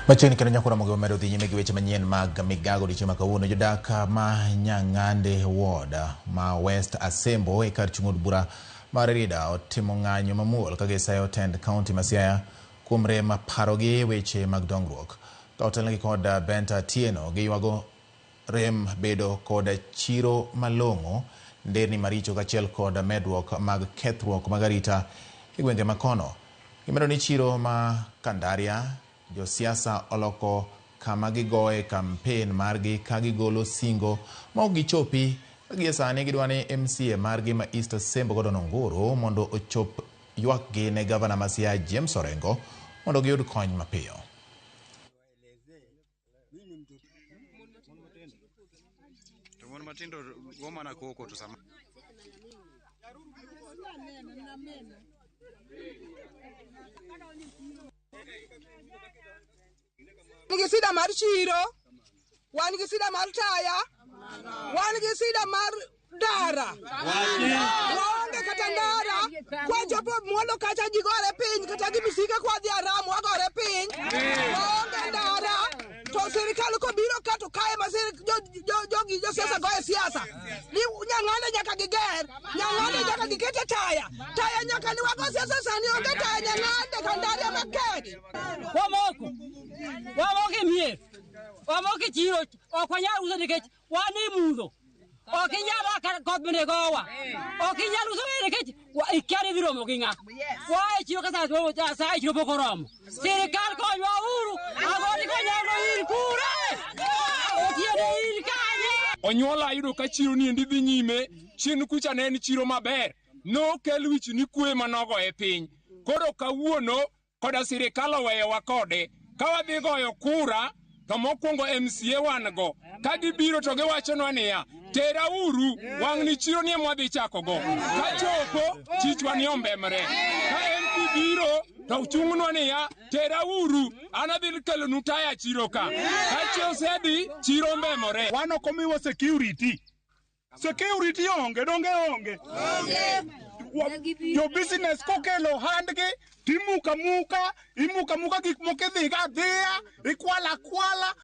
Machiegni kendo nyakura mogo medo dhi nyime gi weche manyien mag migago dichieng' ma kawuono. Jodak ma Nyang'ande Ward ma West Asembo e kar chung' od bura mar Rida otimo ng'anyo mamuol ka gisayo tend kaunti ma Siaya kuom rem parogi weche mag dongruok. Ka otelnegi kod Benta Tieno giywago rem bedo kod chiro malong'o, nderni maricho kaachiel kod medruok mag kethruok mag arita e gwenge ma kono. Gimedo ni chiro ma Kandaria josiasa oloko kama gigoe kampen margi ka gigolo singo ma ok gichopi. Gie sani gidwa ni MCA margi ma East Asembo Gordon Ongoro mondo ochop ywakgi ne gavana ma Siaya James Orengo mondo giyud kony mapiyo. Nigi sida mar chiro, wan gi sida mar taya, wan gi sida mar dara. Waonge kata ndara, kwa jopo mwondo kacha jigore piny, kata gimisika kwa dhi Aramu wagore piny. Waonge ndara, to serikali ko biro kato kae masiri jo siasa goye siasa. Ni Nyang'ande nyaka giger, Nyang'ande nyaka gikete taya. Taya nyaka ni wago siasa sani onge taya Nyang'ande Kandaria makedi. Wamoke mier, wamoke chiro, okwanyal uso nikech wani mudho. Okinyal kar koth bende gowa. Okinyal uso nikech ikiani biro mo gi ng'a. Wae chiro ka sa chiro pok oromo. Sirikal konywa uru, agoni konyalo ir kure. Otiene ir kanye. Onyuola ayudo ka chiro ni endi dhi nyime, chien kucha ne en chiro maber. No kel wich ni kwe manogo e piny. Koro kawuono koda sirikal oweyowa kode. Ka wadhi goyo kura, to mokwongo MCA wan go. Ka gibiro to giwachonwa niya, tera uru, wang' ni chiro ni mwadhi chako go. Ka chopo, chichwa ni ombemre. Ka MP biro, to chung'nwa niya, tera uru, anadhi kelo nutaya chiro ka. Ka chosedi, chiro ombemore. Wano komiwa security. Security onge, donge onge. Your business kokelo handgi, imuka muka gik moko idhi ga dhiya, ikwala kwala.